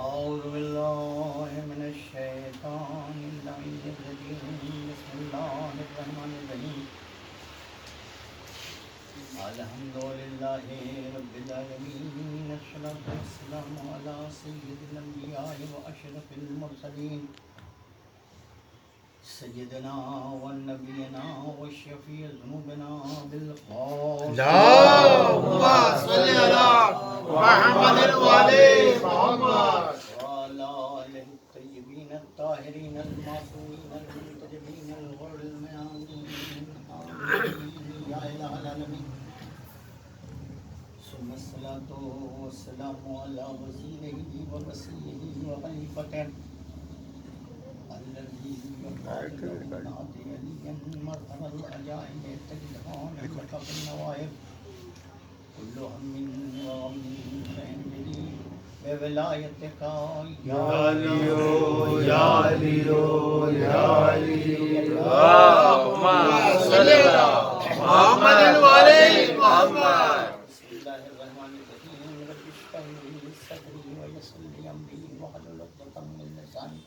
أعوذ بالله من الشيطان الرجيم بسم الله الرحمن الرحيم الحمد لله رب العالمين الصلاة والسلام على سيد الأنبياء وأشرف المرسلين سيدنا ونبينا وشفيع ذنوبنا بالقول اللهم صل على محمد وعلى محمد وعلى آله الطيبين الطاهرين المعصومين المنتجبين الغر الميامين يا إله العالمين ثم الصلاة والسلام على وزيره ووصيه وخليفته الذي يقول عليا مظهر العجائب تجدون لك بالنوائب كل هم وغم فانجلي بولايتك يا علي يا علي يا علي اللهم صل على محمد وعلى محمد بسم الله الرحمن الرحيم رب اشرح لي صدري ويسر لي امري واحلل عقدة من لساني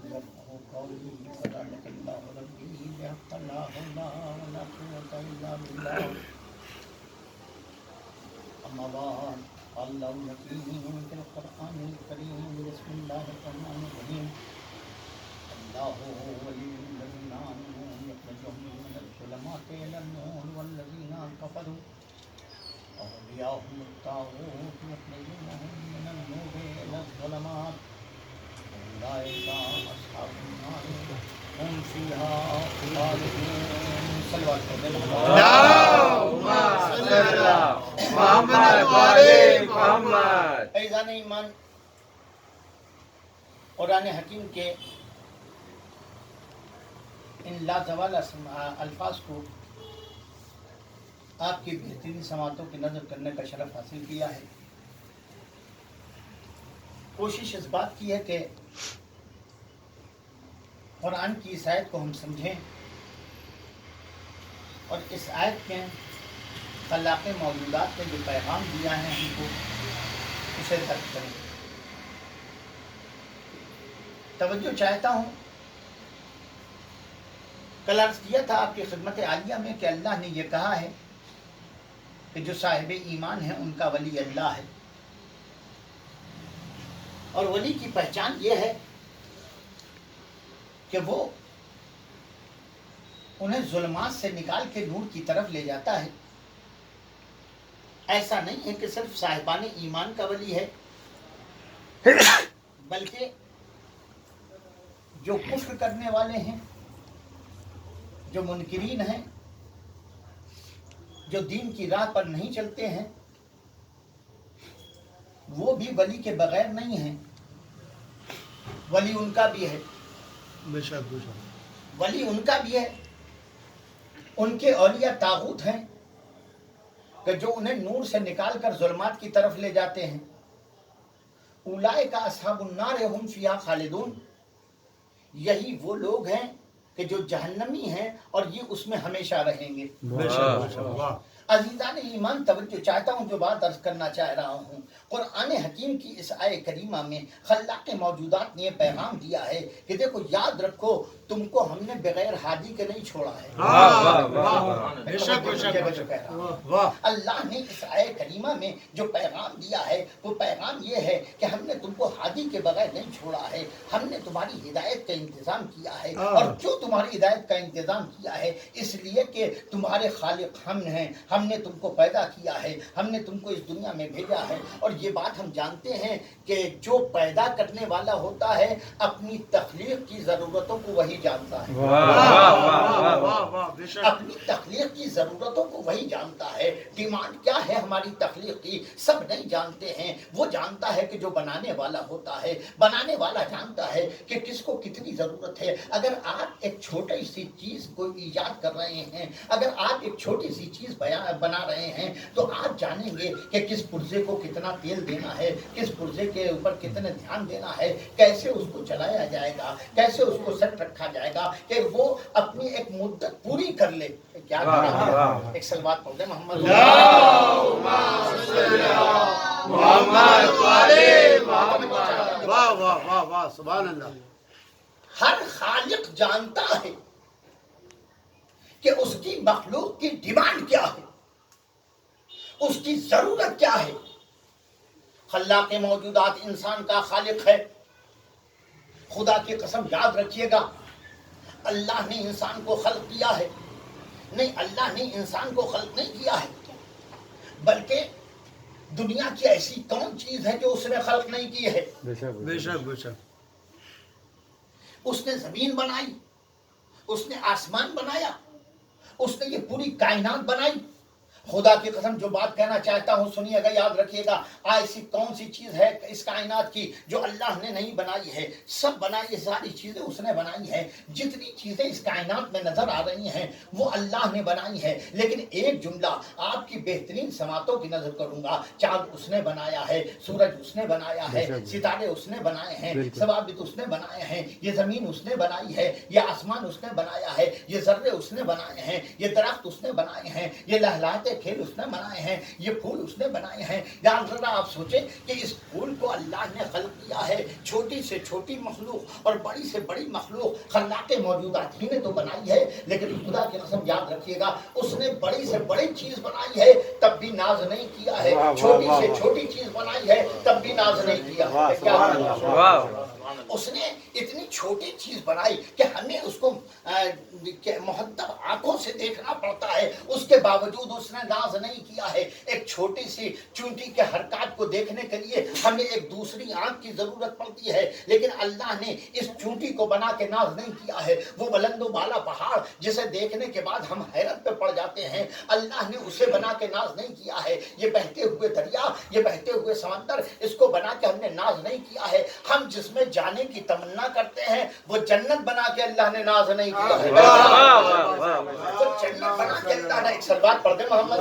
يفقهوا قولي سبحانك اللهم ربي بحق لا حول ولا قوة الا بالله اما بعد قال الله الحكيم في القرآن الكريم بسم الله الرحمن الرحيم الله ولي الذين آمنوا يخرجهم من الظلمات إلى النور والذين كفروا أولياءهم الطاغوت يخرجونهم من النور إلى الظلمات أولئك أصحاب النار هم فيها خالدون صلوات اللهم صل على محمد وعلى محمد ایزان ایمان قرآن حکیم کے ان لازوال الفاظ کو آپ کی بہترین سماعتوں کی نظر کرنے کا شرف حاصل کیا ہے۔ کوشش اس بات کی ہے کہ قرآن کی اس آیت کو ہم سمجھیں اور اس آیت میں خلاق موجودات نے جو پیغام دیا ہے ہم کو اسے درک کریں۔ توجہ چاہتا ہوں، کل عرض کیا تھا آپ کی خدمت عالیہ میں کہ اللہ نے یہ کہا ہے کہ جو صاحب ایمان ہے ان کا ولی اللہ ہے، اور ولی کی پہچان یہ ہے کہ وہ انہیں ظلمات سے نکال کے نور کی طرف لے جاتا ہے۔ ایسا نہیں ہے کہ صرف صاحبان ایمان کا ولی ہے، بلکہ جو کفر کرنے والے ہیں، جو منکرین ہیں، جو دین کی راہ پر نہیں چلتے ہیں، وہ بھی ولی کے بغیر نہیں ہیں، ولی ان کا بھی ہے، ولی ان کا بھی ہے۔ ان کے اولیاء طاغوت ہیں کہ جو انہیں نور سے نکال کر ظلمات کی طرف لے جاتے ہیں۔ اولئک اصحاب النار ہم فیہا خالدون، یہی وہ لوگ ہیں کہ جو جہنمی ہیں اور یہ اس میں ہمیشہ رہیں گے۔ عزیزان ایمان، توجہ چاہتا ہوں، جو بات عرض کرنا چاہ رہا ہوں، قرآن حکیم کی اس آیت کریمہ میں خلاق موجودات نے یہ پیغام دیا ہے کہ دیکھو، یاد رکھو، تم کو ہم نے بغیر ہادی کے نہیں چھوڑا ہے۔ اللہ نے اس آیت کریمہ میں جو پیغام دیا ہے وہ پیغام یہ ہے کہ ہم نے تم کو ہادی کے بغیر نہیں چھوڑا ہے، ہم نے تمہاری ہدایت کا انتظام کیا ہے، اور جو تمہاری ہدایت کا انتظام کیا ہے اس لیے کہ تمہارے خالق ہم ہیں، ہم نے تم کو پیدا کیا ہے، ہم نے تم کو اس دنیا میں بھیجا ہے۔ اور یہ بات ہم جانتے ہیں کہ جو پیدا کرنے والا ہوتا ہے اپنی تخلیق کی ضرورتوں کو وہی جانتا ہے، اپنی تخلیق کی ضرورتوں کو وہی جانتا ہے۔ ڈیمانڈ کیا ہے ہماری تخلیق کی سب نہیں جانتے ہیں، وہ جانتا ہے کہ جو بنانے والا ہوتا ہے، بنانے والا جانتا ہے کہ کس کو کتنی ضرورت ہے۔ اگر آپ ایک چھوٹی سی چیز کو ایجاد کر رہے ہیں، اگر آپ ایک چھوٹی سی چیز بنا رہے ہیں تو آپ جانیں گے کہ کس پرزے کو کتنا تیل دینا ہے، کس پرزے کے اوپر کتنے دھیان دینا ہے، کیسے اس کو چلایا جائے گا، کیسے اس کو سیٹ رکھا جائے گا کہ وہ اپنی ایک مدت پوری کر لے. کیا واہ. ایک سلوات پڑھ دیں محمد. محمد والے محمد. واہ واہ واہ واہ سبحان اللہ. ہر خالق جانتا ہے کہ اس کی مخلوق کی ڈیمانڈ کیا ہے, اس کی ضرورت کیا ہے. خلاق موجودات انسان کا خالق ہے. خدا کی قسم یاد رکھیے گا, اللہ نے انسان کو خلق کیا ہے. نہیں, اللہ نے انسان کو خلق نہیں کیا ہے, بلکہ دنیا کی ایسی کون چیز ہے جو اس نے خلق نہیں کی ہے. بے شک بے شک. اس نے زمین بنائی, اس نے آسمان بنایا, اس نے یہ پوری کائنات بنائی. خدا کی قسم جو بات کہنا چاہتا ہوں سنیے گا, یاد رکھیے گا. ایسی کون سی چیز ہے اس کائنات کی جو اللہ نے نہیں بنائی ہے؟ سب بنائی, ساری چیزیں اس نے بنائی ہیں. جتنی چیزیں اس کائنات میں نظر آ رہی ہیں وہ اللہ نے بنائی ہے. لیکن ایک جملہ آپ کی بہترین سماعتوں کی نظر کروں گا. چاند اس نے بنایا ہے, سورج اس نے بنایا ہے, ستارے اس نے بنائے ہیں, ثوابت اس نے بنائے ہیں, یہ زمین اس نے بنائی ہے, یہ آسمان اس نے بنایا ہے, یہ ذرے اس نے بنائے ہیں, یہ درخت اس نے بنائے ہیں, یہ لہلاتے کھیل اس نے بنائے ہیں, یہ پھول اس نے بنائے ہیں. یار ذرا آپ سوچیں کہ اس پھول کو اللہ نے خلق کیا ہے. چھوٹی سے چھوٹی مخلوق اور بڑی سے بڑی مخلوق خلاق موجودات ہی نے تو بنائی ہے. لیکن خدا کی قسم یاد رکھیے گا, اس نے بڑی سے بڑی چیز بنائی ہے تب بھی ناز نہیں کیا ہے. چھوٹی سے چھوٹی چیز بنائی ہے تب بھی ناز نہیں کیا ہے. کیا اس نے اتنی چھوٹی چیز بنائی کہ ہمیں اس کو محدب آنکھوں سے دیکھنا پڑتا ہے, اس کے باوجود اس نے ناز نہیں کیا ہے. ایک چھوٹی سی چونٹی کے حرکات کو دیکھنے کے لیے ہمیں ایک دوسری آنکھ کی ضرورت پڑتی ہے, لیکن اللہ نے اس چونٹی کو بنا کے ناز نہیں کیا ہے. وہ بلند و بالا پہاڑ جسے دیکھنے کے بعد ہم حیرت پہ پڑ جاتے ہیں, اللہ نے اسے بنا کے ناز نہیں کیا ہے. یہ بہتے ہوئے دریا, یہ بہتے ہوئے سمندر, اس کو بنا کے ہم نے ناز نہیں کیا ہے. ہم جس میں جانے کی تمنا کرتے ہیں وہ جنت بنا کے اللہ نے ناز نہیں کیا ہے. وہ جنت بنا کے اللہ نے, ایک سلوات پڑھ دیں محمد.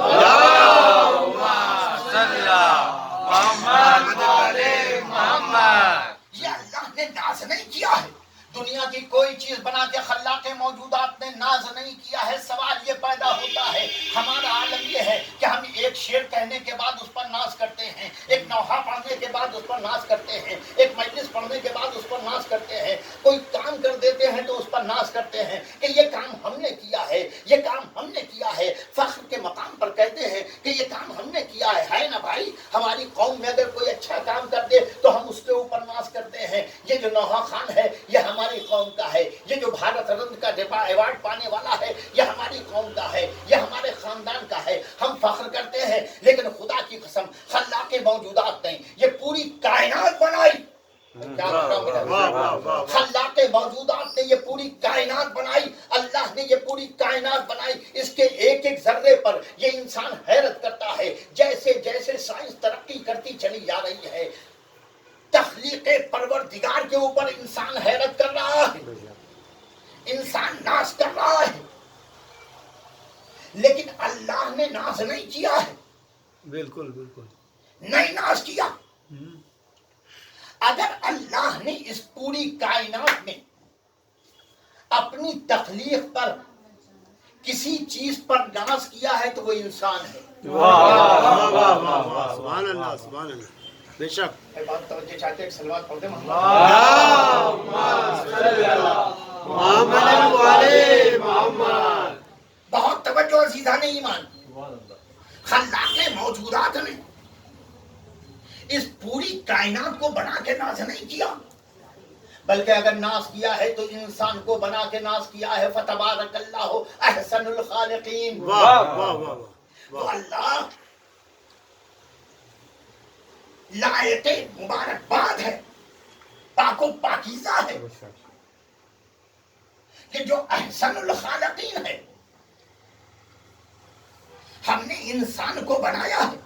یہ اللہ نے ناز نہیں کیا ہے. دنیا کی کوئی چیز بنا کے خلاق موجودات نے ناز نہیں کیا ہے. سوال یہ پیدا ہوتا ہے, ہمارا عالم یہ ہے کہ ہم ایک شعر کہنے کے بعد اس پر ناز کرتے ہیں, ایک نوحہ پڑھنے کے بعد اس پر ناز کرتے ہیں, ایک مجلس پڑھنے کے بعد اس پر ناز کرتے ہیں, کوئی کام کر دیتے ہیں تو اس پر ناز کرتے ہیں کہ یہ کام ہم نے کیا ہے, یہ کام ہم نے کیا ہے. فخر کے مقام پر کہتے ہیں کہ یہ کام ہم نے کیا ہے نا بھائی. ہماری قوم میں اگر کوئی اچھا کام کر دے تو ہم اس کے اوپر ناز کرتے ہیں. یہ جو نوحہ خان ہے یہ ہماری قوم کا ہے. یہ جو بھارت رتن کا ایوارڈ پانے والا ہے یہ ہماری قوم کا ہے, یہ ہمارے خاندان کا ہے. ہم فخر کرتے ہیں, لیکن خدا کی قسم خلاق موجودات نے یہ پوری کائنات بنائی. خلاق موجودات نے یہ پوری کائنات بنائی. اللہ نے یہ پوری کائنات بنائی. اس کے ایک ایک ذرے پر یہ انسان حیرت کرتا ہے. جیسے جیسے سائنس ترقی کرتی چلی جا رہی ہے, تخلیق پروردگار کے اوپر انسان حیرت کر رہا ہے, انسان ناز کر رہا ہے. لیکن اللہ نے ناز نہیں کیا ہے. بالکل بالکل نہیں ناز کیا. اگر اللہ نے اس پوری کائنات میں اپنی تخلیق پر کسی چیز پر ناز کیا ہے تو وہ انسان ہے. سبحان اللہ سبحان اللہ. بے شک. بات توجہ چاہتے ہیں, سلوات پڑھتے ہیں محمد والے محمد. بہت توجہ عزیزان ایمان. خلاق موجودات نے اس پوری کائنات کو بنا کے ناز نہیں کیا, بلکہ اگر ناز کیا ہے تو انسان کو بنا کے ناز کیا ہے. فتبارک اللہ احسن الخالقین. واہ واہ واہ. وہ اللہ لائق مبارکباد ہے, پاک و پاکیزہ ہے کہ جو احسن الخالقین ہے. ہم نے انسان کو بنایا ہے.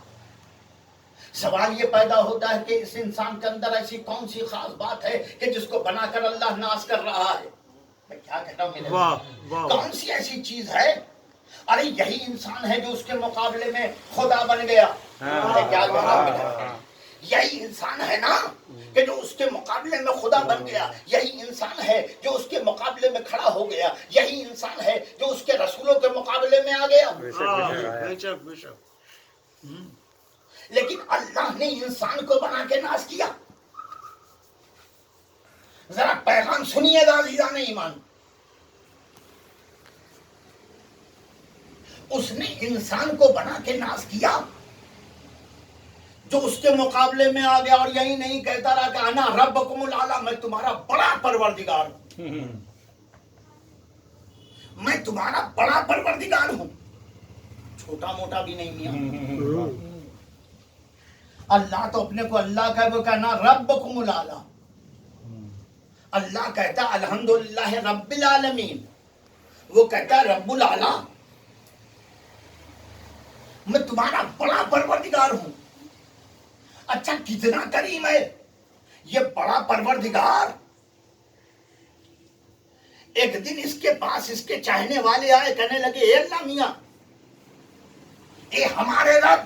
سوال یہ پیدا ہوتا ہے کہ اس انسان کے اندر ایسی کون سی خاص بات ہے کہ جس کو بنا کر اللہ ناز کر رہا ہے. میں کیا کہتا ہوں میرے, کون سی ایسی چیز ہے؟ ارے یہی انسان ہے جو اس کے مقابلے میں خدا بن گیا. میں کیا کہتا ہوں میرے, یہی انسان ہے نا کہ جو اس کے مقابلے میں خدا بن گیا، یہی انسان ہے جو اس کے مقابلے میں کھڑا ہو گیا، یہی انسان ہے جو اس کے رسولوں کے مقابلے میں آ گیا۔ بے شک بے شک لیکن اللہ نے انسان کو بنا کے ناز کیا۔ ذرا پیغام سنیے گا عزیزان ایمان، اس نے انسان کو بنا کے ناز کیا جو اس کے مقابلے میں آ گیا، اور یہی نہیں کہتا رہا کہ انا ربکم الاعلی، میں تمہارا بڑا پروردگار ہوں، میں تمہارا بڑا پروردگار ہوں، چھوٹا موٹا بھی نہیں میاں۔ اللہ تو اپنے کو اللہ کا وہ کہنا ربکم الاعلی، اللہ کہتا الحمدللہ رب العالمین، وہ کہتا رب العالی، میں تمہارا بڑا پروردگار ہوں۔ اچھا کتنا کریم ہے یہ بڑا پروردگار۔ ایک دن اس کے پاس اس کے چاہنے والے آئے، کہنے لگے اے اللہ میاں، اے ہمارے رب،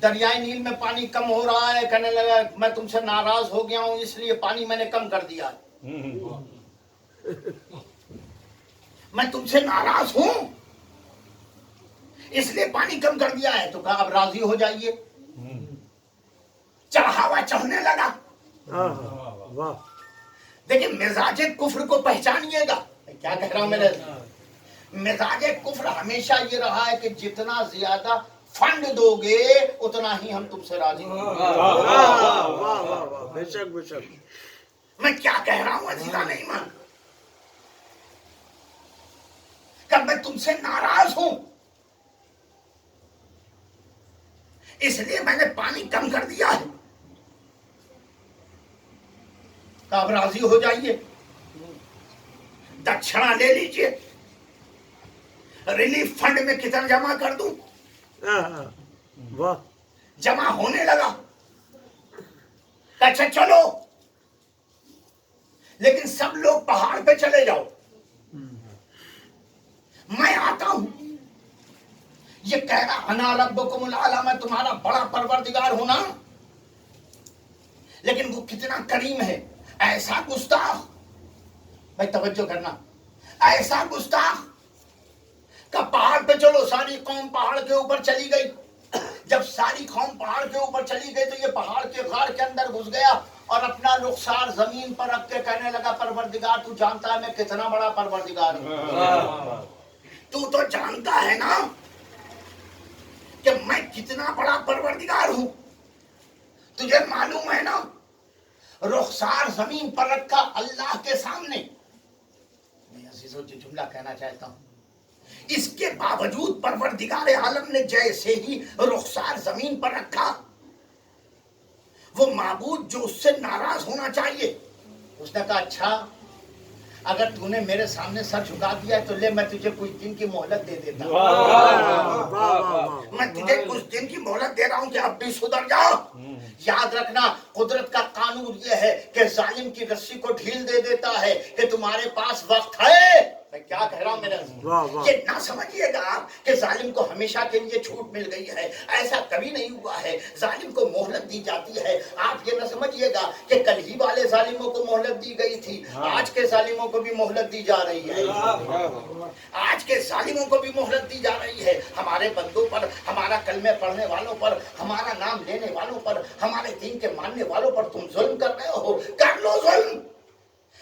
دریائے نیل میں پانی کم ہو رہا ہے، کہنے لگا میں تم سے ناراض ہو گیا ہوں، اس لیے پانی میں نے کم کر دیا ہے، میں تم سے ناراض ہوں اس لیے پانی کم کر دیا ہے۔ تو کہا اب راضی ہو جائیے، چڑھاوا چڑھنے لگا۔ واہ دیکھیں مزاج کفر کو پہچانیے گا، کیا کہہ رہا ہوں میرے، مزاج کفر ہمیشہ یہ رہا ہے کہ جتنا زیادہ فنڈ دو گے اتنا ہی ہم تم سے راضی ہوں۔ واہ واہ واہ بے شک بے شک میں کیا کہہ رہا ہوں عزیزان ایمان، کہ میں تم سے ناراض ہوں اس لیے میں نے پانی کم کر دیا ہے، تو اب راضی ہو جائیے، دکشنا لے لیجئے، ریلیف فنڈ میں کتنا جمع کر دوں؟ واہ جمع ہونے لگا، اچھا چلو لیکن سب لوگ پہاڑ پہ چلے جاؤ، میں آتا ہوں۔ یہ کہہ رہا انا ربکم الاعلی، میں تمہارا بڑا پروردگار ہوں نا، لیکن وہ کتنا کریم ہے، ایسا گستاخ، بھائی توجہ کرنا، ایسا گستاخ کہ پہاڑ پہ چلو، ساری قوم پہاڑ کے اوپر چلی گئی۔ جب ساری قوم پہاڑ کے اوپر چلی گئی تو یہ پہاڑ کے غار کے اندر گھس گیا اور اپنا رخسار زمین پر رکھ کے کہنے لگا پروردگار تو جانتا ہے میں کتنا بڑا پروردگار ہوں، تو جانتا ہے نا کہ میں کتنا بڑا پروردگار ہوں، تجھے معلوم ہے نا، رخسار زمین پر رکھا اللہ کے سامنے۔ میں عزیزو جو جملہ کہنا چاہتا ہوں، اس کے باوجود پروردگار عالم نے جیسے ہی رخسار زمین پر رکھا، وہ معبود جو اس سے ناراض ہونا چاہیے، اس نے کہا اچھا اگر تو نے میرے سامنے سر جھکا دیا تو لے میں تجھے کچھ دن کی مہلت دے دیتا ہوں، میں تجھے کچھ دن کی مہلت دے رہا ہوں کہ اب بھی سدھر جاؤ۔ یاد رکھنا قدرت کا قانون یہ ہے کہ ظالم کی رسی کو ڈھیل دے دیتا ہے کہ تمہارے پاس وقت ہے۔ میں کیا کہہ رہا ہوں میرے، یہ نہ سمجھیے گا کہ ظالم کو ہمیشہ کے لیے چھوٹ مل گئی ہے، ایسا کبھی نہیں ہوا ہے، ظالم کو مہلت دی جاتی ہے۔ آپ یہ نہ سمجھیے گا کہ کل ہی والے ظالموں کو مہلت دی گئی تھی، آج کے ظالموں کو بھی مہلت دی جا رہی ہے، آج کے ظالموں کو بھی مہلت دی جا رہی ہے۔ ہمارے بندوں پر، ہمارا کلمے پڑھنے والوں پر، ہمارا نام لینے والوں پر، ہمارے دین کے ماننے والوں پر تم ظلم کر رہے ہو، کر لو ظلم،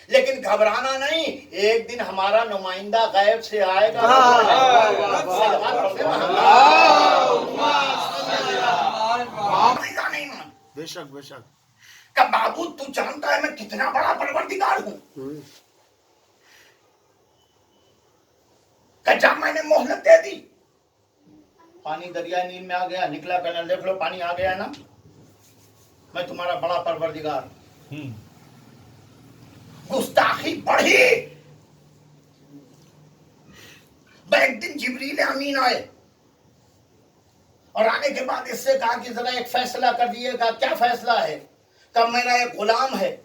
لیکن گھبرانا نہیں، ایک دن ہمارا نمائندہ غیب سے آئے گا۔ بے شک بے شک کہ معبود تو جانتا ہے میں کتنا بڑا پروردگار ہوں، کہ جب میں نے مہلت دے دی، پانی دریائے نیل میں آ گیا، نکلا کہنے دیکھ لو پانی آ گیا ہے نا، میں تمہارا بڑا پروردگار ہوں۔ گستاخی بڑھی، ایک دن جبریل امین آئے اور آنے کے بعد اس سے کہا کہ ذرا ایک فیصلہ کر دیے گا۔ کیا فیصلہ ہے؟ کہ میرا ایک غلام ہے،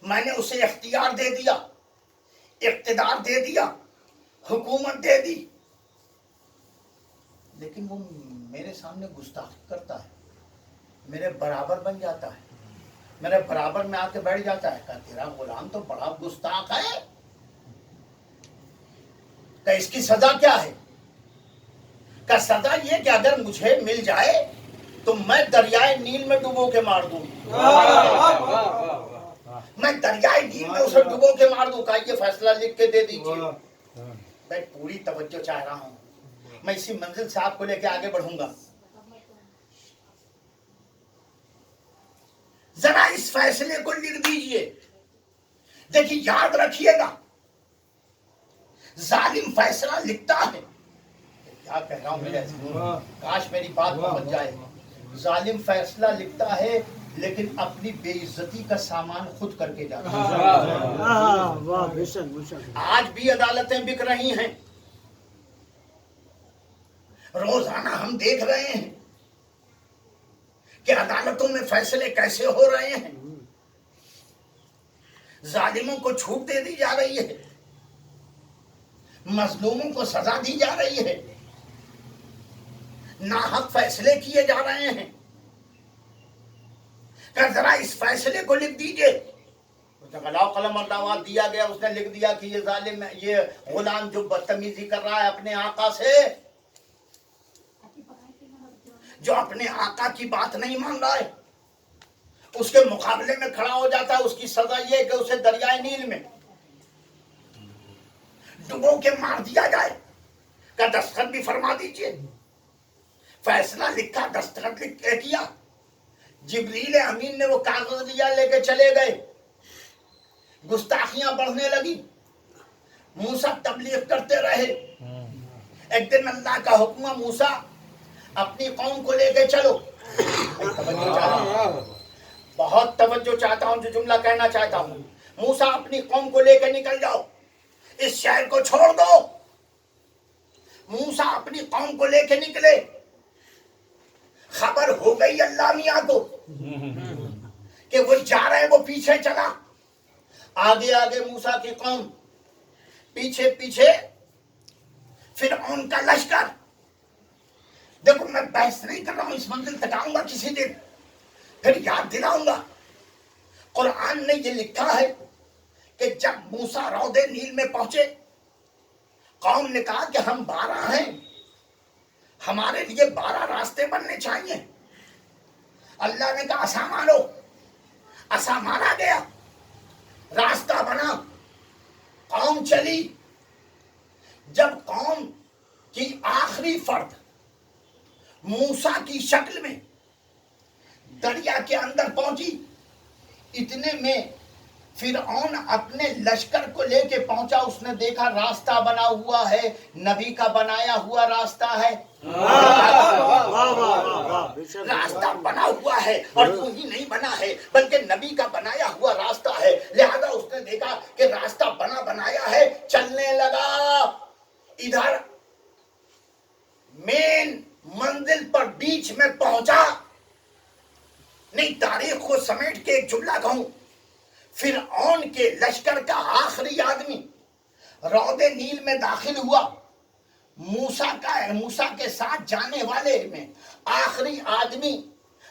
میں نے اسے اختیار دے دیا، اقتدار دے دیا، حکومت دے دی، لیکن وہ میرے سامنے گستاخی کرتا ہے، میرے برابر بن جاتا ہے، میرے برابر میں آ کے بیٹھ جاتا ہے. کہا تیرا غلام تو بڑا گستاخ ہے. کہ اس کی سزا کیا ہے؟ کہ سزا یہ کہ اگر مجھے مل جائے تو میں دریائے نیل میں ڈبو کے مار دوں. میں دریائے نیل میں اسے ڈبو کے مار دوں. کہا یہ فیصلہ لکھ کے دے دیجیے. میں پوری توجہ چاہ رہا ہوں، میں اسی منزل سے آپ کو لے کے آگے بڑھوں گا. ذرا اس فیصلے کو لکھ دیجئے. دیکھیے یاد رکھیے گا، ظالم فیصلہ لکھتا ہے. کیا کہہ رہا ہوں میرے عزیزوں، کاش میری بات پہنچ جائے. ظالم فیصلہ لکھتا ہے لیکن اپنی بے عزتی کا سامان خود کر کے جاتا ہے. واہ بے شک بے شک. آج بھی عدالتیں بک رہی ہیں. روزانہ ہم دیکھ رہے ہیں کہ عدالتوں میں فیصلے کیسے ہو رہے ہیں. ظالموں کو چھوٹ دے دی جا رہی ہے، مظلوموں کو سزا دی جا رہی ہے، ناحق فیصلے کیے جا رہے ہیں. کہ ذرا اس فیصلے کو لکھ دیجئے. لاؤ قلم اور دعوات دیا گیا. اس نے لکھ دیا کہ یہ ظالم، یہ غلام جو بدتمیزی کر رہا ہے اپنے آقا سے، جو اپنے آقا کی بات نہیں مان رہا ہے، اس کے مقابلے میں کھڑا ہو جاتا ہے. اس کی سزا یہ ہے کہ اسے دریائے نیل میں ڈبو کے مار دیا جائے. کا دستخط بھی فرما دیجئے. فیصلہ لکھا، دستخط لکھ کے کیا. جبریل امین نے وہ کاغذ لیا، لے کے چلے گئے. گستاخیاں بڑھنے لگی. موسیٰ تبلیغ کرتے رہے. ایک دن اللہ کا حکم، موسیٰ اپنی قوم کو لے کے چلو. بہت توجہ چاہتا ہوں، جو جملہ کہنا چاہتا ہوں. موسیٰ اپنی قوم کو لے کے نکل جاؤ، اس شہر کو چھوڑ دو. موسیٰ اپنی قوم کو لے کے نکلے. خبر ہو گئی اللہ میاں کو کہ وہ جا رہے ہیں. وہ پیچھے چلا، آگے آگے موسیٰ کی قوم، پیچھے پیچھے فرعون کا لشکر. دیکھو میں بحث نہیں کر رہا ہوں، اس منزل تک آؤں گا کسی دن، پھر یاد دلاؤں گا. قرآن نے یہ لکھا ہے کہ جب موسیٰ رود نیل میں پہنچے، قوم نے کہا کہ ہم 12 ہیں، ہمارے لیے 12 راستے بننے چاہیے. اللہ نے کہا عصا مارو. عصا مارا گیا، راستہ بنا، قوم چلی. جب قوم کی آخری فرد موسیٰ کی شکل میں دریا کے اندر پہنچی، اتنے میں فرعون اپنے لشکر کو لے کے پہنچا. اس نے دیکھا راستہ بنا ہوا ہے، نبی کا بنایا ہوا راستہ ہے. راستہ بنا ہوا ہے، اور وہ ہی نہیں بنا ہے بلکہ نبی کا بنایا ہوا راستہ ہے. لہذا اس نے دیکھا کہ راستہ بنایا ہے، چلنے لگا. ادھر مین منزل پر بیچ میں پہنچا. نہیں، تاریخ کو سمیٹ کے ایک جملہ کہوں، فرعون کے لشکر کا آخری آدمی رود نیل میں داخل ہوا. موسیٰ کے ساتھ جانے والے میں آخری آدمی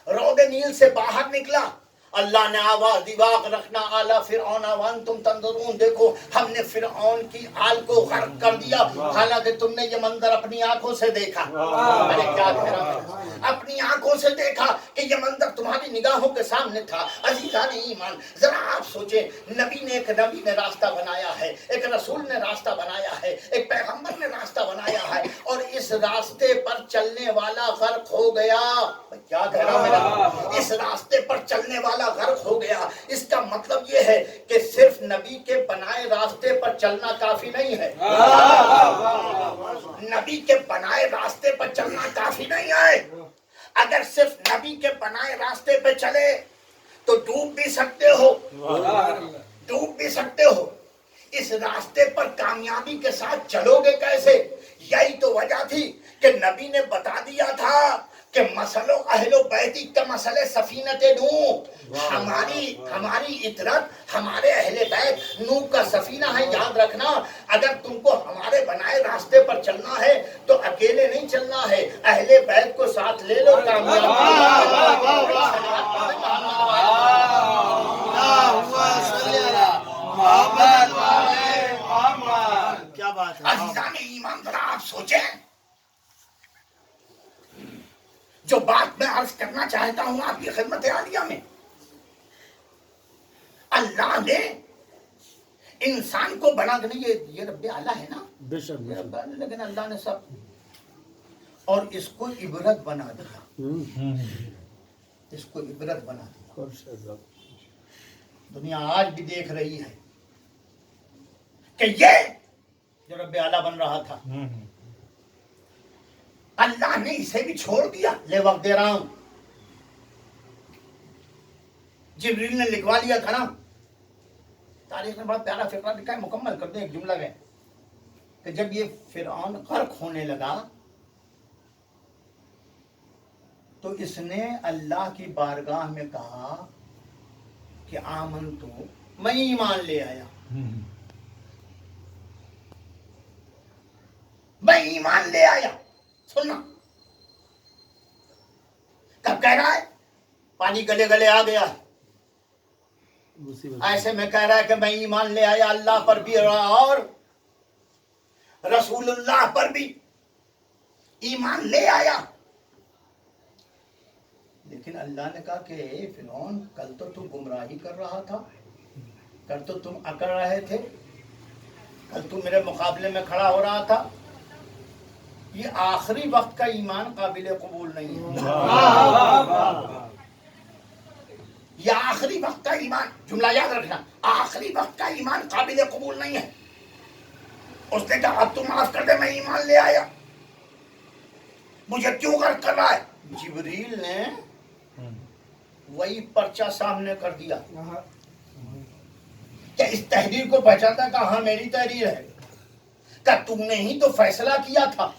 رود نیل سے باہر نکلا. اللہ نے آواز دی، واق رکھنا آلا فرعون وانتم تنظرون. دیکھو ہم نے فرعون کی آل کو غرق کر دیا، حالانکہ تم نے یہ منظر اپنی آنکھوں سے دیکھا. میں نے کیا کہہ رہا ہوں، اپنی آنکھوں سے دیکھا کہ یہ منظر تمہاری نگاہوں کے سامنے تھا. عزیزان ایمان، ذرا آپ سوچیں، ایک نبی نے راستہ بنایا ہے، ایک رسول نے راستہ بنایا ہے، ایک پیغمبر نے راستہ بنایا ہے، اور اس راستے پر چلنے والا غرق ہو گیا. کیا کہہ رہا ہوں میرا، اس راستے پر چلنے والا غرق ہو گیا. اس کا مطلب یہ ہے کہ صرف نبی کے بنائے راستے پر چلنا کافی نہیں ہے. نبی کے بنائے راستے پر چلنا کافی نہیں ہے. اگر صرف نبی کے بنائے راستے پہ چلے تو ڈوب بھی سکتے ہو، ڈوب بھی سکتے ہو. اس راستے پر کامیابی کے ساتھ چلو گے کیسے؟ یہی تو وجہ تھی کہ نبی نے بتا دیا تھا کہ مسلو اہل بیتی کا مسئلہ سفینت نوح، ہماری اطرت، ہمارے اہل بیت نوح کا سفینہ ہے. یاد رکھنا، اگر تم کو ہمارے بنائے راستے پر چلنا ہے تو اکیلے نہیں چلنا ہے، اہل بیت کو ساتھ لے لو، کامیاب کیا بات ہے عزیزان ایمان، ذرا آپ سوچیں، جو بات میں عرض کرنا چاہتا ہوں آپ کی خدمت عالیہ میں، اللہ نے انسان کو بنا کے نہیں، یہ رب اعلیٰ ہے نا، بے شک یہ رب اعلیٰ، لیکن اللہ نے سب اور اس کو عبرت بنا دیا، اس کو عبرت بنا دیا۔ دنیا آج بھی دیکھ رہی ہے کہ یہ جو رب اعلیٰ بن رہا تھا، اللہ نے اسے بھی چھوڑ دیا، لے وقت دے رہا ہوں، جبریل نے لکھوا لیا تھا نا، تاریخ نے بڑا پیارا فقرہ لکھا ہے، مکمل کر دیں ایک جملہ میں، کہ جب یہ فرعون غرق ہونے لگا تو اس نے اللہ کی بارگاہ میں کہا کہ آمنتو، میں ایمان لے آیا، میں ایمان لے آیا۔ سننا کب کہہ رہا ہے؟ پانی گلے گلے آ گیا ہے، ایسے میں کہہ رہا ہے کہ میں ایمان لے آیا اللہ پر بھی اور رسول اللہ پر بھی ایمان لے آیا، لیکن اللہ نے کہا کہ اے فرعون، کل تو تم گمراہی کر رہا تھا، کل تو تم اکڑ رہے تھے، کل تم میرے مقابلے میں کھڑا ہو رہا تھا، یہ آخری وقت کا ایمان قابل قبول نہیں ہے، یہ آخری وقت کا ایمان، جملہ یاد رکھنا، آخری وقت کا ایمان قابل قبول نہیں ہے۔ اس نے کہا اب تو معاف کر دے، میں ایمان لے آیا، مجھے کیوں غرق کر رہا ہے؟ جبریل نے وہی پرچہ سامنے کر دیا کہ اس تحریر کو پہچانتا، کہا ہاں میری تحریر ہے، کہ تم نے ہی تو فیصلہ کیا تھا،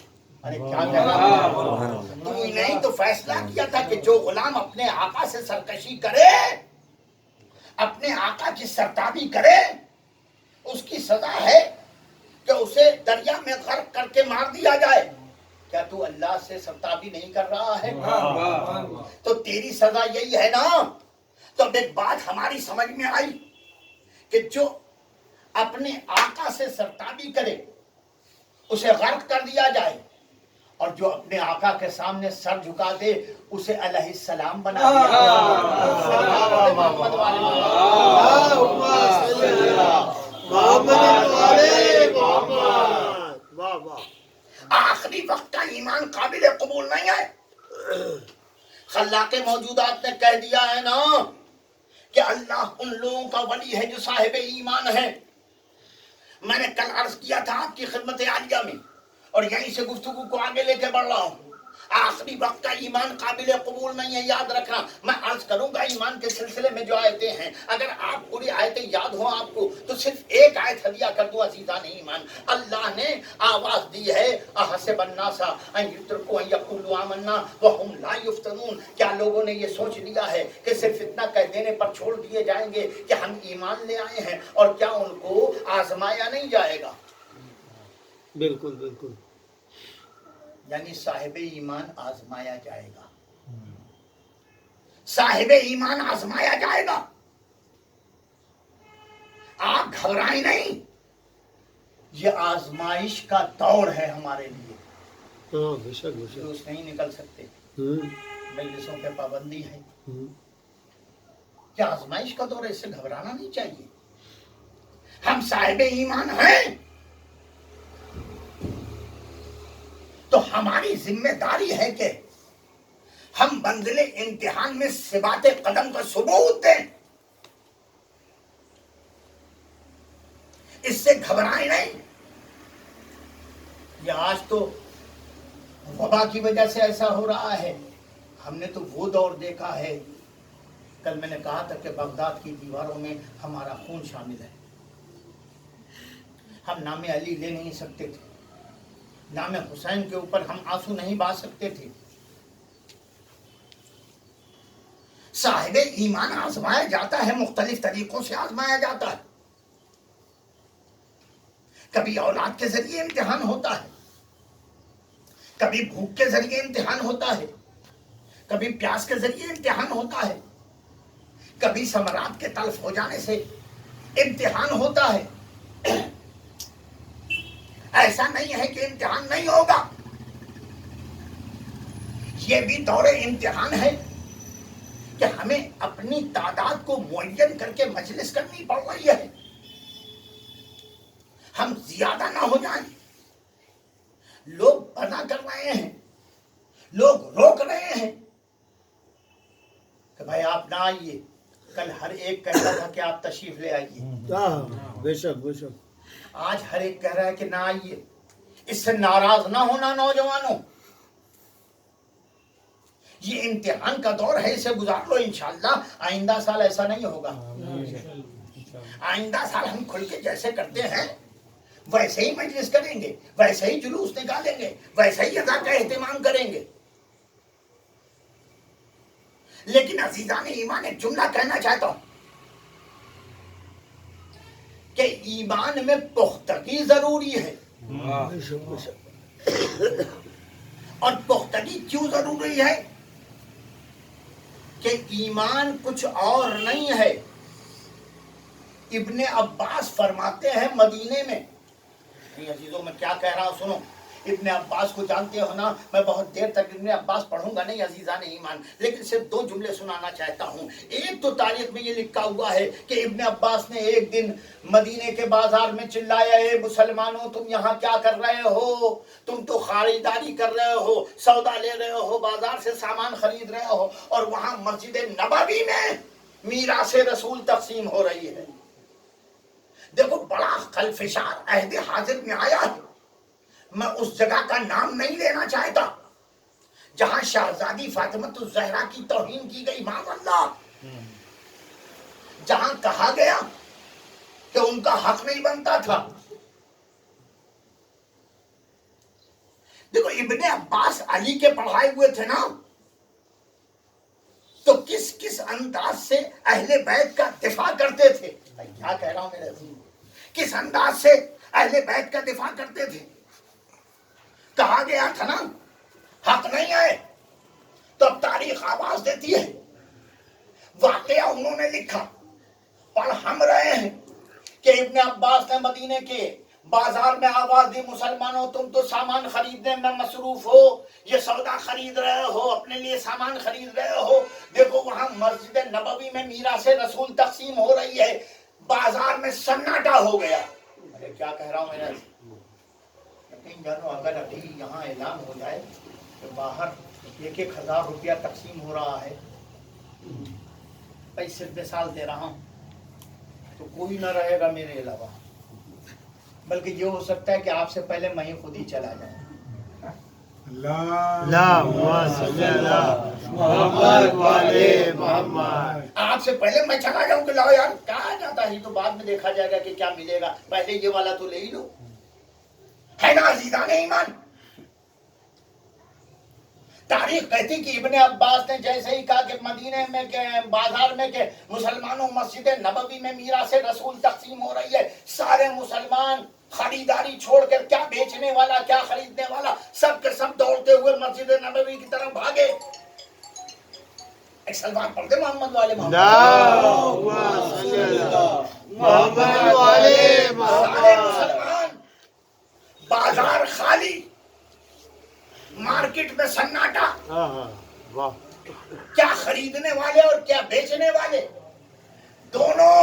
ارے کیا کہہ رہا ہے؟ تم نے ہی تو فیصلہ کیا تھا کہ جو غلام اپنے آقا سے سرکشی کرے، اپنے آقا کی سرتابی کرے، اس کی سزا ہے کہ اسے دریا میں غرق کر کے مار دیا جائے۔ کیا تو اللہ سے سرتابی نہیں کر رہا ہے؟ تو تیری سزا یہی ہے نا۔ تو اب ایک بات ہماری سمجھ میں آئی کہ جو اپنے آقا سے سرتابی کرے اسے غرق کر دیا جائے، اور جو اپنے آقا کے سامنے سر جھکا دے اسے علیہ السلام بنا دیا۔ آخری وقت کا ایمان قابل قبول نہیں ہے۔ خلاق موجودات نے کہہ دیا ہے نا کہ اللہ ان لوگوں کا ولی ہے جو صاحب ایمان ہے۔ میں نے کل عرض کیا تھا آپ کی خدمت عالیہ میں، اور یہیں سے گفتگو کو آگے لے کے بڑھ رہا ہوں، آخری وقت کا ایمان قابل قبول نہیں ہے، یاد رکھنا۔ میں عرض کروں گا ایمان کے سلسلے میں جو آیتیں ہیں، اگر آپ پوری آیتیں یاد ہوں آپ کو تو صرف ایک آیت ہدیہ کر دوں عزیزان ایمان۔ اللہ نے آواز دی ہے احسب الناس ان یترکوا ان یقولوا آمنا وهم لا یفتنون، کیا لوگوں نے یہ سوچ لیا ہے کہ صرف اتنا کہہ دینے پر چھوڑ دیے جائیں گے کہ ہم ایمان لے آئے ہیں، اور کیا ان کو آزمایا نہیں جائے گا؟ بالکل بالکل، یعنی صاحب ایمان آزمایا جائے گا، صاحب ایمان آزمایا جائے گا۔ آپ گھبرائیں نہیں، یہ آزمائش کا دور ہے ہمارے لیے، ہاں بے شک بے شک، جلوس نہیں نکل سکتے، مجلسوں پہ پابندی ہے، کیا آزمائش کا دور ہے، اس سے گھبرانا نہیں چاہیے۔ ہم صاحب ایمان ہیں تو ہماری ذمہ داری ہے کہ ہم منزل امتحان میں ثبات قدم کا ثبوت دیں، اس سے گھبرائیں نہیں۔ یہ آج تو وبا کی وجہ سے ایسا ہو رہا ہے، ہم نے تو وہ دور دیکھا ہے، کل میں نے کہا تھا کہ بغداد کی دیواروں میں ہمارا خون شامل ہے، ہم نام علی لے نہیں سکتے تھے، نام حسین کے اوپر ہم آنسو نہیں بہا سکتے تھے۔ صاحب ایمان آزمایا جاتا ہے، مختلف طریقوں سے آزمایا جاتا ہے، کبھی اولاد کے ذریعے امتحان ہوتا ہے، کبھی بھوک کے ذریعے امتحان ہوتا ہے، کبھی پیاس کے ذریعے امتحان ہوتا ہے، کبھی ثمرات کے تلف ہو جانے سے امتحان ہوتا ہے۔ ایسا نہیں ہے کہ امتحان نہیں ہوگا، یہ بھی دور امتحان ہے کہ ہمیں اپنی تعداد کو معین کر کے مجلس کرنی پڑ رہی ہے، ہم زیادہ نہ ہو جائیں۔ لوگ منع کر رہے ہیں، لوگ روک رہے ہیں کہ بھائی آپ نہ آئیے، کل ہر ایک کہہ رہا تھا کہ آپ تشریف لے آئیے، ہاں بے شک بے شک، آج ہر ایک کہہ رہا ہے کہ نہ آئیے۔ اس سے ناراض نہ ہونا نوجوانوں، یہ امتحان کا دور ہے، اسے گزار لو، انشاءاللہ آئندہ سال ایسا نہیں ہوگا۔ آئندہ سال ہم کھل کے جیسے کرتے ہیں ویسے ہی مجلس کریں گے، ویسے ہی جلوس نکالیں گے، ویسے ہی ادا کا اہتمام کریں گے۔ لیکن عزیزان ایمان ایک جملہ کہنا چاہتا ہوں کہ ایمان میں پختگی ضروری ہے، بے شک بے شک، اور پختگی کیوں ضروری ہے کہ ایمان کچھ اور نہیں ہے۔ ابن عباس فرماتے ہیں مدینے میں، عزیزوں میں کیا کہہ رہا ہوں سنو، ابن عباس کو جانتے ہو نا، میں بہت دیر تک ابن عباس پڑھوں گا نہیں عزیزان ایمان، لیکن صرف 2 جملے سنانا چاہتا ہوں۔ ایک تو تاریخ میں یہ لکھا ہوا ہے کہ ابن عباس نے ایک دن مدینے کے بازار میں چلایا، اے مسلمانوں تم یہاں کیا کر رہے ہو؟ تم تو خریداری کر رہے ہو، سودا لے رہے ہو، بازار سے سامان خرید رہے ہو، اور وہاں مسجد نبوی میں میراث رسول تقسیم ہو رہی ہے۔ دیکھو بڑا خلفشار عہد حاضر میں آیا ہے۔ میں اس جگہ کا نام نہیں لینا چاہتا جہاں شہزادی فاطمۃ الزہرا کی توہین کی گئی، معاذ اللہ، جہاں کہا گیا کہ ان کا حق نہیں بنتا تھا۔ دیکھو ابن عباس علی کے پڑھائے ہوئے تھے نا، تو کس کس انداز سے اہل بیت کا دفاع کرتے تھے۔ کیا کہہ رہا ہوں میرے عزیز، کس انداز سے اہل بیت کا دفاع کرتے تھے۔ کہا گیا تھا نا حق نہیں ہے، تو اب تاریخ آواز دیتی ہے، واقعہ انہوں نے لکھا، پڑھ ہم رہے ہیں کہ ابن عباس نے مدینے کے بازار میں آواز دی، مسلمانوں تم تو سامان خریدنے میں مصروف ہو، یہ سودا خرید رہے ہو، اپنے لیے سامان خرید رہے ہو، دیکھو وہاں مسجد نبوی میں میراث رسول تقسیم ہو رہی ہے۔ بازار میں سناٹا ہو گیا۔ ارے کیا کہہ رہا ہوں میں، یقین جانو اگر ابھی یہاں اعلان ہو جائے کہ باہر 1,000 روپیہ تقسیم ہو رہا ہے، میں صرف مثال دے رہا ہوں، تو کوئی نہ رہے گا میرے علاوہ، بلکہ یہ ہو سکتا ہے کہ آپ سے پہلے میں ہی خود ہی چلا جاؤں۔ آپ سے پہلے میں چلا جاؤں کہ لاؤ یار کہا جاتا ہے، تو بعد میں دیکھا جائے گا کہ کیا ملے گا، پہلے یہ والا تو لے ہی لو، ہے نا عزیزان ایمان۔ تاریخ کہتی کہ ابن عباس نے جیسے ہی کہا کہ مدینے میں کہ بازار میں کہ مسلمانوں مسجد نبوی میں میراث رسول تقسیم ہو رہی ہے، سارے مسلمان خریداری چھوڑ کر، کیا بیچنے والا کیا خریدنے والا، سب کے سب دوڑتے ہوئے مسجد نبوی کی طرف بھاگے۔ ایک سلمان پڑھ دے محمد والے محمد، سارے مسلمان، بازار خالی، مارکیٹ میں سناٹا، کیا خریدنے والے اور کیا بیچنے والے دونوں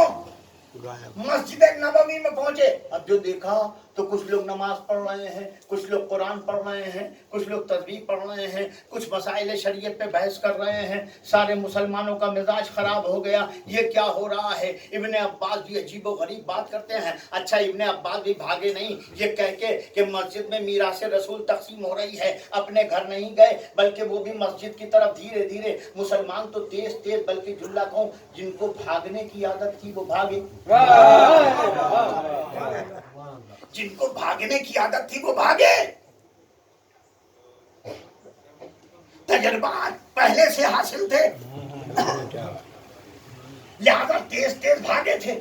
مسجد نبوی میں پہنچے۔ اب جو دیکھا تو کچھ لوگ نماز پڑھ رہے ہیں، کچھ لوگ قرآن پڑھ رہے ہیں، کچھ لوگ تسبیح پڑھ رہے ہیں، کچھ مسائل شریعت پہ بحث کر رہے ہیں۔ سارے مسلمانوں کا مزاج خراب ہو گیا، یہ کیا ہو رہا ہے۔ ابن عباس بھی عجیب و غریب بات کرتے ہیں۔ اچھا ابن عباس بھی بھاگے نہیں یہ کہہ کے کہ مسجد میں میراث رسول تقسیم ہو رہی ہے، اپنے گھر نہیں گئے، بلکہ وہ بھی مسجد کی طرف دھیرے دھیرے۔ مسلمان تو تیز تیز، بلکہ جملہ کہوں جن کو بھاگنے کی عادت تھی وہ بھاگے، جن کو بھاگنے کی عادت تھی وہ بھاگے۔ تجربات پہلے سے حاصل تھے، لہذا تیز تیز بھاگے تھے۔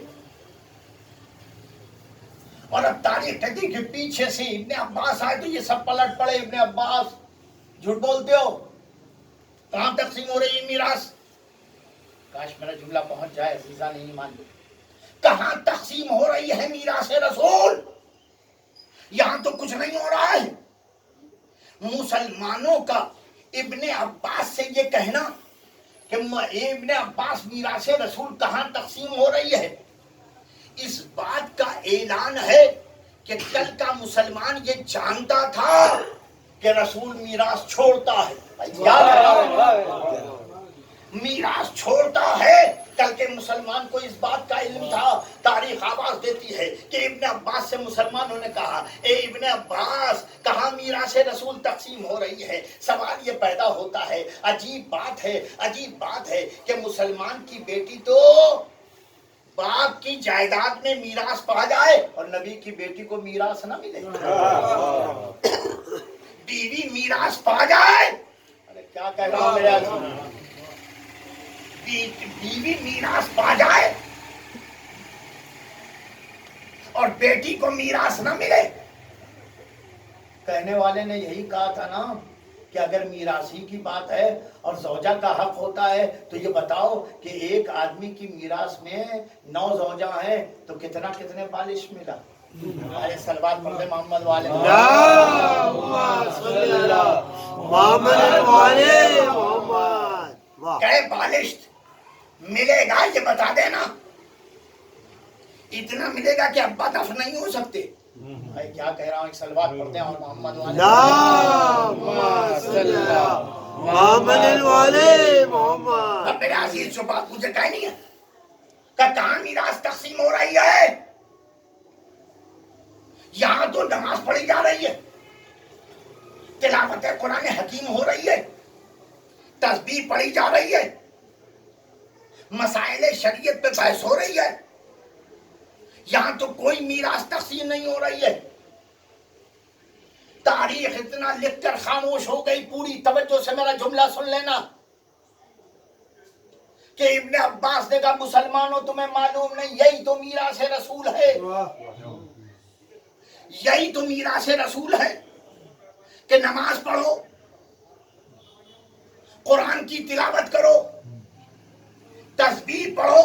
اور اب تاریخ کہتی کہ پیچھے سے ابن عباس آئے تو یہ سب پلٹ پڑے۔ ابن عباس جھوٹ بولتے ہو، کہاں تقسیم ہو رہی ہے میراث؟ کاش میرا جملہ پہنچ جائے، عزیزہ نہیں مان لو، کہاں تقسیم ہو رہی ہے میراث رسول؟ یہاں تو کچھ نہیں ہو رہا ہے۔ مسلمانوں کا ابن عباس سے یہ کہنا کہ ابن عباس میراث رسول کہاں تقسیم ہو رہی ہے، اس بات کا اعلان ہے کہ کل کا مسلمان یہ جانتا تھا کہ رسول میراث چھوڑتا ہے، میراث چھوڑتا ہے۔ کل کے مسلمان کو اس بات کا علم تھا۔ تاریخ آواز دیتی ہے کہ ابن عباس سے مسلمانوں نے کہا، اے ابن عباس، کہاں میراث رسول تقسیم ہو رہی ہے؟ سوال یہ پیدا ہوتا ہے، عجیب بات ہے کہ مسلمان کی بیٹی تو باپ کی جائیداد میں میراث پا جائے اور نبی کی بیٹی کو میراث نہ ملے، بیوی میراث پا جائے، ارے کیا کہہ رہا ہوں میرے عزیز، بیوی میراث پا جائے اور بیٹی کو میراث نہ ملے۔ کہنے والے نے یہی کہا تھا نا کہ اگر میراثی کی بات ہے اور زوجہ کا حق ہوتا ہے تو یہ بتاؤ کہ ایک آدمی کی میراث میں 9 زوجہ ہیں تو کتنے بالش ملا؟ ارے سلوات پڑھتے محمد والے کہ بالش ملے گا یہ بتا دینا، اتنا ملے گا کہ ابا دفن نہیں ہو سکتے۔ کیا کہہ رہا ہوں، ایک سلوات پڑھتے ہیں اور محمد والے۔ اب میرے عزیز جو بات مجھے کہنی ہے کہ کہاں میراث تقسیم ہو رہی ہے؟ یہاں تو نماز پڑھی جا رہی ہے، تلاوت قرآن حکیم ہو رہی ہے، تسبیح پڑھی جا رہی ہے، مسائل شریعت پہ بحث ہو رہی ہے، یہاں تو کوئی میراث تقسیم نہیں ہو رہی ہے۔ تاریخ اتنا لکھ کر خاموش ہو گئی، پوری توجہ سے میرا جملہ سن لینا، کہ ابن عباس نے کہا مسلمانوں تمہیں معلوم نہیں، یہی تو میراث رسول ہے، یہی تو میراث رسول ہے کہ نماز پڑھو، قرآن کی تلاوت کرو، تسبیح پڑھو،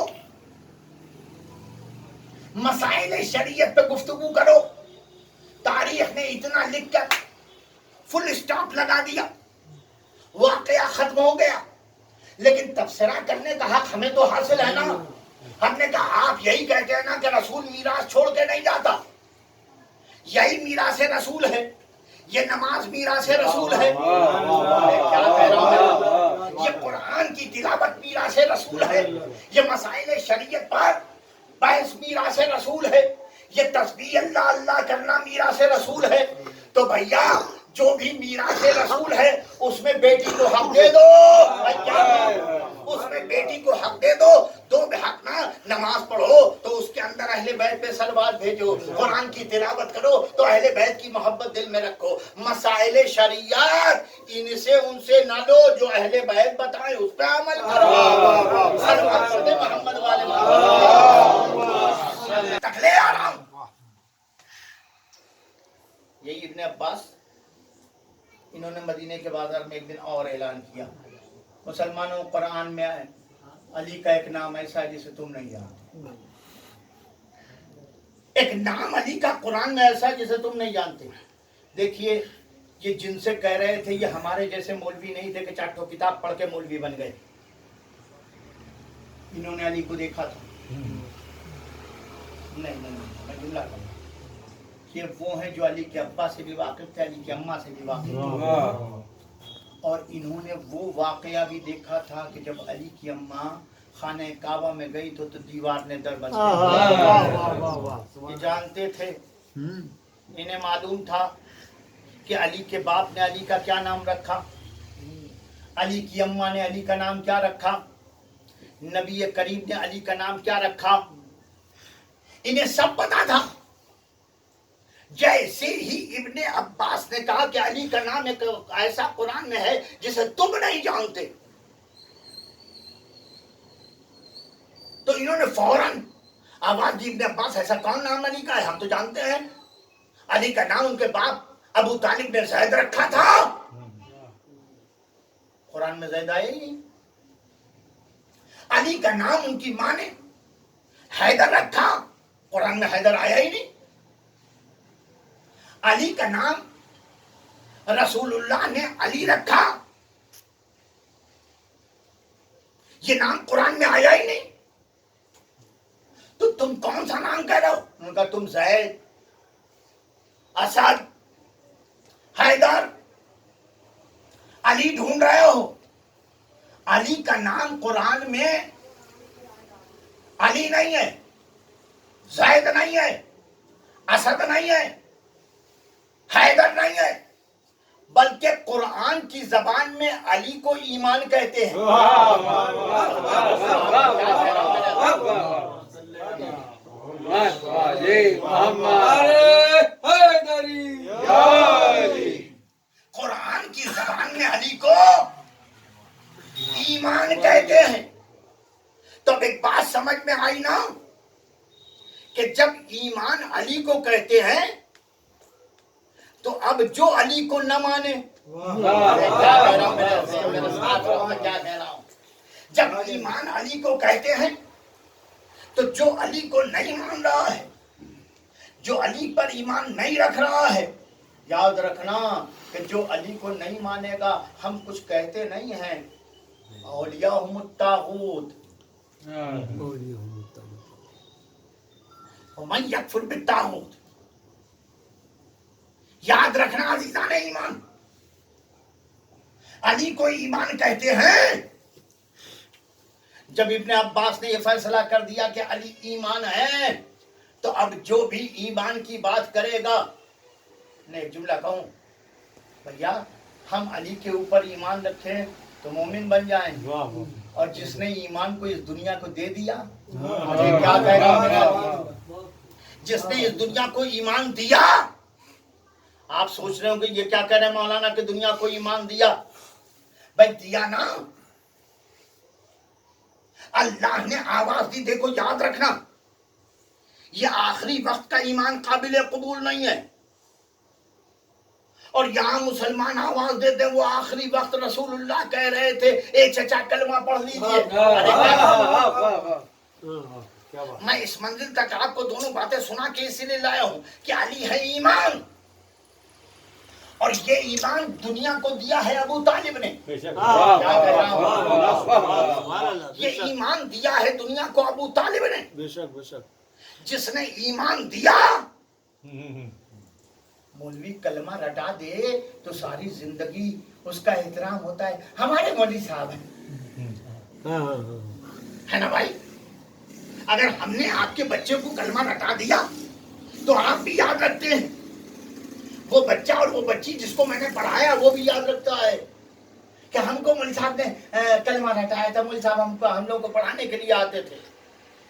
مسائل شریعت پہ گفتگو کرو۔ تاریخ نے اتنا لکھ کر فل اسٹاپ لگا دیا، واقعہ ختم ہو گیا، لیکن تبصرہ کرنے کا حق ہمیں تو حاصل ہے نا۔ ہم نے کہا آپ یہی کہتے ہیں نا کہ رسول میراث چھوڑ کے نہیں جاتا، یہی میراث رسول ہے، یہ نماز میراث رسول ہے، کیا کہہ رہا ہوں، یہ قرآن کی تلاوت میراث رسول ہے، یہ مسائل شریعت پر بحث میراث رسول ہے، یہ تسبیح اللہ اللہ کرنا میراث رسول ہے۔ تو بھیا جو بھی میراث رسول ہے اس میں بیٹی کو حق دے دو، اس میں بیٹی کو حق دے دو، دو حق نہ، نماز پڑھو تو اس کے اندر اہل بیت پہ صلوات بھیجو، قرآن کی تلاوت کرو تو اہل بیت کی محبت دل میں رکھو، مسائل شریعت ان سے نہ لو، جو اہل بیت بتائیں اس پہ عمل کرو۔ صلوات پڑھتے محمد والے تکلے آرام۔ یہی ابن عباس، انہوں نے مدینے کے بازار میں ایک دن اور اعلان کیا، مسلمانوں قرآن میں علی کا ایک نام ایسا ہے جسے تم نہیں جانتے، ایک نام علی کا قرآن میں ایسا ہے جسے تم نہیں جانتے۔ دیکھیے یہ جن سے کہہ رہے تھے یہ ہمارے جیسے مولوی نہیں تھے کہ چاٹو کتاب پڑھ کے مولوی بن گئے، انہوں نے علی کو دیکھا تھا، نہیں میں جملہ کروں، یہ وہ ہیں جو علی کے ابا سے بھی واقف تھے، علی کی اماں سے بھی واقف تھے، اور انہوں نے وہ واقعہ بھی دیکھا تھا کہ جب علی کی اماں خانہ کعبہ میں گئی تو دیوار نے در بند کیا۔ یہ جانتے تھے، انہیں معلوم تھا کہ علی کے باپ نے علی کا کیا نام رکھا، علی کی اماں نے علی کا نام کیا رکھا، نبی کریم نے علی کا نام کیا رکھا، انہیں سب پتا تھا۔ جیسے ہی ابن عباس نے کہا کہ علی کا نام ایک ایسا قرآن میں ہے جسے تم نہیں جانتے، تو انہوں نے فوراً آواز دی، ابن عباس ایسا کون نام علی کا ہے؟ ہم تو جانتے ہیں، علی کا نام ان کے باپ ابو طالب نے زید رکھا تھا۔ قرآن میں زید آیا ہی نہیں. علی کا نام ان کی ماں نے حیدر رکھا, قرآن میں حیدر آیا ہی نہیں. علی کا نام رسول اللہ نے علی رکھا, یہ نام قرآن میں آیا ہی نہیں. تو تم کون سا نام کہہ رہے ہو؟ انہوں نے کہا تم زید, اسد, حیدر, علی ڈھونڈ رہے ہو. علی کا نام قرآن میں علی نہیں ہے, زید نہیں ہے, اسد نہیں ہے, حیدر نہیں ہے, بلکہ قرآن کی زبان میں علی کو ایمان کہتے ہیں. قرآن کی زبان میں علی کو ایمان کہتے ہیں. تو اب ایک بات سمجھ میں آئی نا کہ جب ایمان علی کو کہتے ہیں تو اب جو علی کو نہ مانے, جب ایمان علی کو کہتے ہیں تو جو علی کو نہیں مان رہا ہے, جو علی پر ایمان نہیں رکھ رہا ہے, یاد رکھنا کہ جو علی کو نہیں مانے گا, ہم کچھ کہتے نہیں ہیں, اولیاءہم الطاغوت, ومن یکفر بالطاغوت. یاد رکھنا عزیزان ایمان, علی کو ایمان کہتے ہیں. جب ابن عباس نے یہ فیصلہ کر دیا کہ علی ایمان ہے, تو اب جو بھی ایمان کی بات کرے گا, میں ایک جملہ کہوں بھیا, ہم علی کے اوپر ایمان رکھیں تو مومن بن جائیں, اور جس نے ایمان کو اس دنیا کو دے دیا, مجھے کیا کہہ رہا میرا, جس نے اس دنیا کو ایمان دیا. آپ سوچ رہے ہو کہ یہ کیا کہہ رہے ہیں مولانا کہ دنیا کو ایمان دیا؟ بھائی دیا نا, اللہ نے آواز دی. دیکھو یاد رکھنا, یہ آخری وقت کا ایمان قابل قبول نہیں ہے, اور یہاں مسلمان آواز دیتے ہیں وہ آخری وقت رسول اللہ کہہ رہے تھے اے چچا کلمہ پڑھ لیجئے. میں اس منزل تک آپ کو دونوں باتیں سنا کے اسی لیے لایا ہوں کہ علی ہے ایمان, اور یہ ایمان دنیا کو دیا ہے ابو طالب نے. یہ ایمان دیا ہے دنیا کو ابو طالب نے. جس نے ایمان دیا, مولوی کلمہ رٹا دے تو ساری زندگی اس کا احترام ہوتا ہے. ہمارے مولوی صاحب ہیں, ہے نا بھائی, اگر ہم نے آپ کے بچے کو کلمہ رٹا دیا تو آپ بھی یاد رکھتے ہیں, وہ بچہ اور وہ بچی جس کو میں نے پڑھایا وہ بھی یاد رکھتا ہے کہ ہم کو مولوی صاحب نے کلمہ رٹایا تھا, مولوی صاحب ہم لوگ کو پڑھانے کے لیے آتے تھے.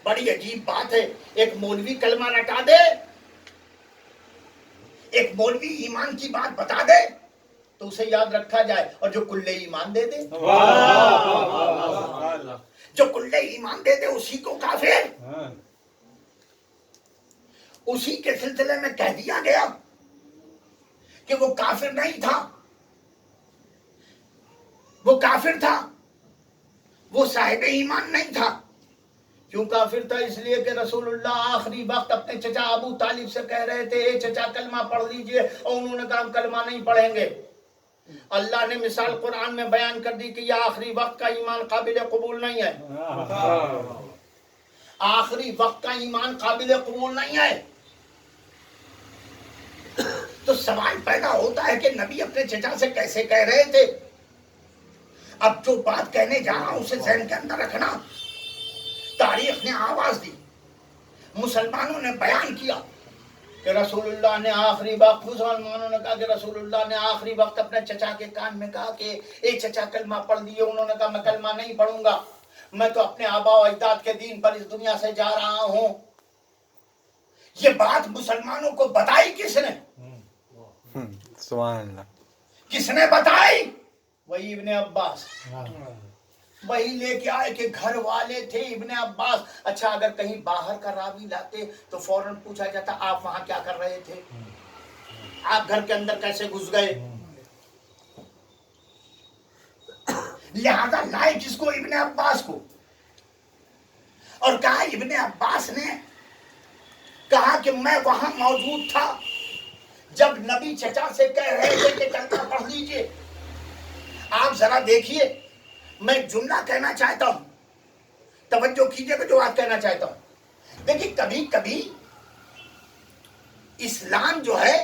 بڑی عجیب بات ہے, ایک مولوی کلمہ رٹا دے, ایک مولوی ایمان کی بات بتا دے تو اسے یاد رکھا جائے, اور جو کلے ایمان دے دے, جو کلے ایمان دے دے اسی کو کافر. اسی کے سلسلے میں کہہ دیا گیا کہ وہ کافر نہیں تھا, وہ کافر تھا, وہ صاحب ایمان نہیں تھا. کیوں کافر تھا؟ اس لیے کہ رسول اللہ آخری وقت اپنے چچا ابو طالب سے کہہ رہے تھے اے چچا کلمہ پڑھ لیجئے, اور انہوں نے کہا ہم کلمہ نہیں پڑھیں گے. اللہ نے مثال قرآن میں بیان کر دی کہ یہ آخری وقت کا ایمان قابل قبول نہیں ہے, آخری وقت کا ایمان قابل قبول نہیں ہے. تو سوال پیدا ہوتا ہے کہ نبی اپنے چچا سے کیسے کہہ رہے تھے؟ اب جو بات کہنے جا رہا ہوں اسے ذہن کے اندر رکھنا. تاریخ نے آواز دی, مسلمانوں نے بیان کیا کہ رسول اللہ نے آخری وقت, مسلمانوں نے کہا کہ رسول اللہ نے آخری وقت اپنے چچا کے کان میں کہا کہ اے چچا کلمہ پڑھ لیے. انہوں نے کہا میں کلمہ نہیں پڑھوں گا, میں تو اپنے آبا و اجداد کے دین پر اس دنیا سے جا رہا ہوں. یہ بات مسلمانوں کو بتائی کس نے؟ سبحان اللہ. کس نے بتائی؟ وہی ابن عباس. وہی لے کے آئے کہ گھر والے تھے ابن عباس. اچھا اگر کہیں باہر کا راوی لاتے تو فوراً پوچھا جاتا آپ وہاں کیا کر رہے تھے, آپ گھر کے اندر کیسے گھس گئے؟ لہذا لائے کس کو؟ ابن عباس کو. اور کہا ابن عباس نے کہا کہ میں وہاں موجود تھا جب نبی چچا سے کہہ رہے تھے کہ کلمہ پڑھ لیجئے. آپ ذرا دیکھیے، میں جملہ کہنا چاہتا ہوں، توجہ کیجئے کہ جو بات کہنا چاہتا ہوں. دیکھیے کبھی کبھی اسلام جو ہے